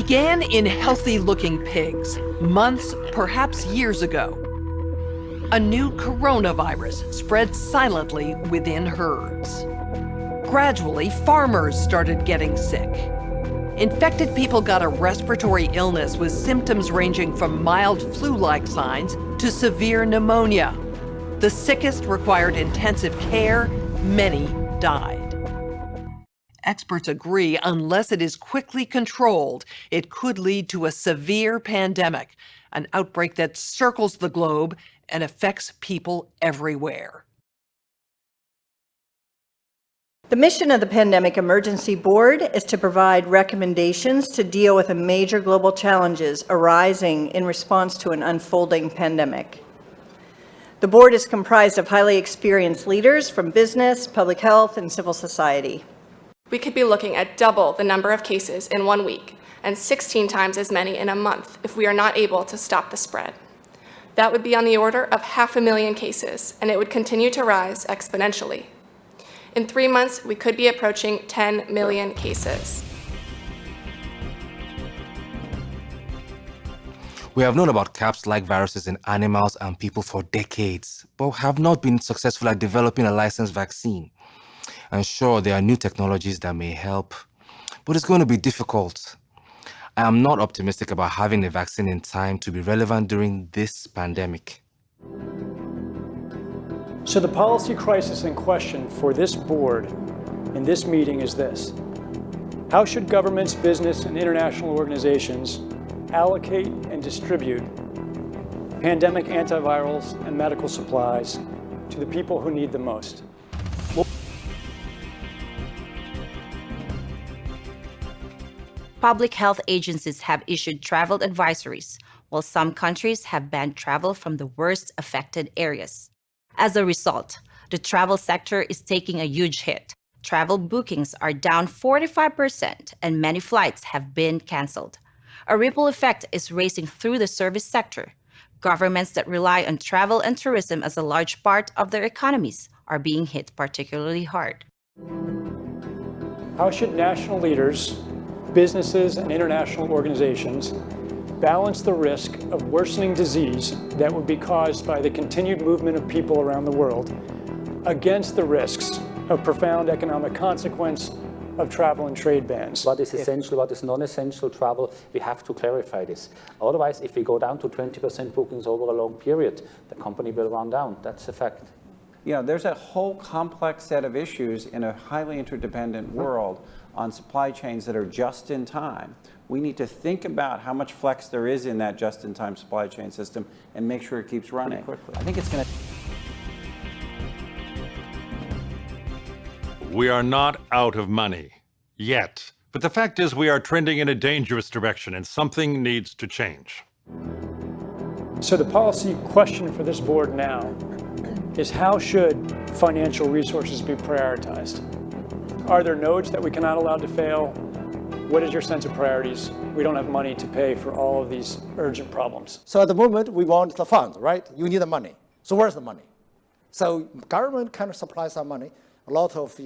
began in healthy-looking pigs, months, perhaps years ago. A new coronavirus spread silently within herds. Gradually, farmers started getting sick. Infected people got a respiratory illness with symptoms ranging from mild flu-like signs to severe pneumonia. The sickest required intensive care. Many died. Experts agree unless it is quickly controlled, it could lead to a severe pandemic, an outbreak that circles the globe and affects people everywhere. The mission of the Pandemic Emergency Board is to provide recommendations to deal with the major global challenges arising in response to an unfolding pandemic. The board is comprised of highly experienced leaders from business, public health, and civil society. We could be looking at double the number of cases in 1 week and 16 times as many in a month if we are not able to stop the spread. That would be on the order of 500,000 cases, and it would continue to rise exponentially. In 3 months, we could be approaching 10 million cases. We have known about CAPS-like viruses in animals and people for decades, but have not been successful at developing a licensed vaccine. And sure, there are new technologies that may help, but it's going to be difficult. I am not optimistic about having a vaccine in time to be relevant during this pandemic. So the policy crisis in question for this board in this meeting is this: how should governments, business, and international organizations allocate and distribute pandemic antivirals and medical supplies to the people who need the most? Public health agencies have issued travel advisories, while some countries have banned travel from the worst affected areas. As a result, the travel sector is taking a huge hit. Travel bookings are down 45%, and many flights have been canceled. A ripple effect is racing through the service sector. Governments that rely on travel and tourism as a large part of their economies are being hit particularly hard. How should national leaders, businesses, and international organizations balance the risk of worsening disease that would be caused by the continued movement of people around the world against the risks of profound economic consequence of travel and trade bans? What is essential, what is non-essential travel, we have to clarify this. Otherwise, if we go down to 20% bookings over a long period, the company will run down. That's a fact. You know, there's a whole complex set of issues in a highly interdependent world on supply chains that are just in time. We need to think about how much flex there is in that just-in-time supply chain system and make sure it keeps running. I think it's going to... We are not out of money yet, but the fact is we are trending in a dangerous direction and something needs to change. So the policy question for this board now is, how should financial resources be prioritized? Are there nodes that we cannot allow to fail? What is your sense of priorities? We don't have money to pay for all of these urgent problems. So at the moment, we want the fund, right? You need the money. So where's the money? So government kind of supplies some money. A lot of,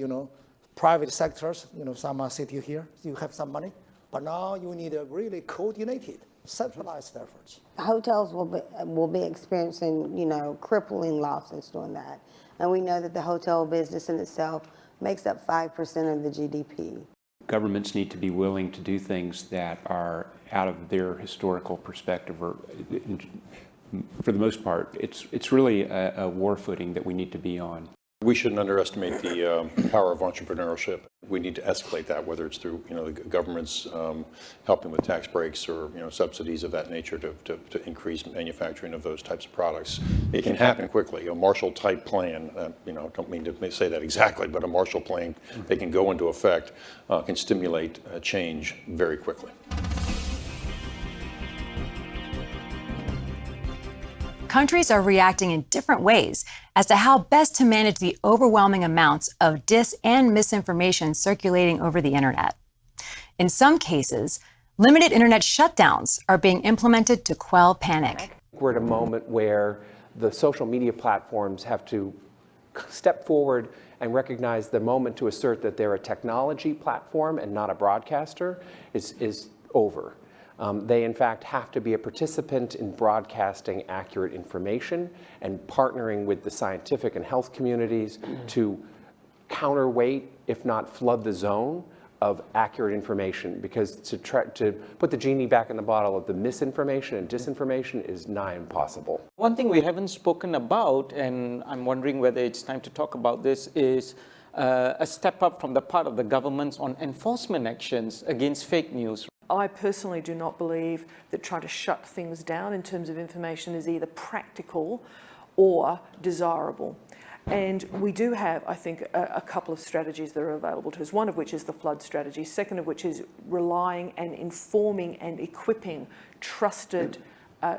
private sectors, some are sitting here, you have some money. But now you need a really coordinated, centralized efforts. Hotels will be experiencing, crippling losses doing that. And we know that the hotel business in itself makes up 5% of the GDP. Governments need to be willing to do things that are out of their historical perspective, or for the most part, it's really a war footing that we need to be on. We shouldn't underestimate the power of entrepreneurship. We need to escalate that, whether it's through the government's helping with tax breaks or subsidies of that nature to increase manufacturing of those types of products. It can happen quickly. A Marshall-type plan, don't mean to say that exactly, but a Marshall Plan that can go into effect can stimulate change very quickly. Countries are reacting in different ways as to how best to manage the overwhelming amounts of dis and misinformation circulating over the internet. In some cases, limited internet shutdowns are being implemented to quell panic. We're at a moment where the social media platforms have to step forward and recognize the moment to assert that they're a technology platform and not a broadcaster is over. They, in fact, have to be a participant in broadcasting accurate information and partnering with the scientific and health communities to counterweight, if not flood the zone, of accurate information, because to put the genie back in the bottle of the misinformation and disinformation is nigh impossible. One thing we haven't spoken about, and I'm wondering whether it's time to talk about this, is a step up from the part of the governments on enforcement actions against fake news. I personally do not believe that trying to shut things down in terms of information is either practical or desirable. And we do have, I think, a couple of strategies that are available to us, one of which is the flood strategy, second of which is relying and informing and equipping trusted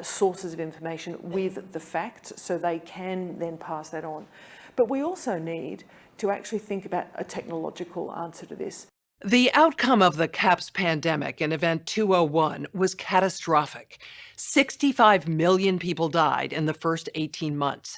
sources of information with the facts so they can then pass that on. But we also need to actually think about a technological answer to this. The outcome of the CAPS pandemic in Event 201 was catastrophic. 65 million people died in the first 18 months.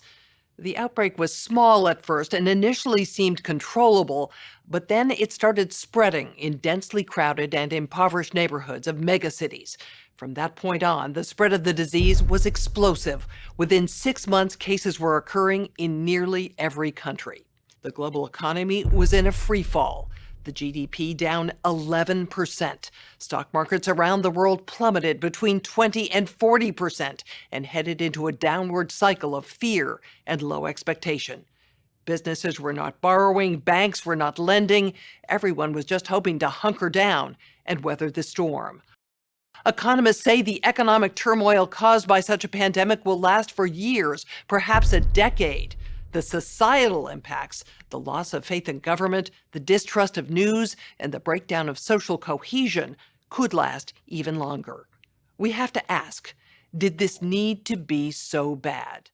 The outbreak was small at first and initially seemed controllable, but then it started spreading in densely crowded and impoverished neighborhoods of megacities. From that point on, the spread of the disease was explosive. Within 6 months, cases were occurring in nearly every country. The global economy was in a free fall. The GDP down 11%. Stock markets around the world plummeted between 20 and 40% and headed into a downward cycle of fear and low expectation. Businesses were not borrowing, banks were not lending. Everyone was just hoping to hunker down and weather the storm. Economists say the economic turmoil caused by such a pandemic will last for years, perhaps a decade. The societal impacts, the loss of faith in government, the distrust of news, and the breakdown of social cohesion could last even longer. We have to ask, did this need to be so bad?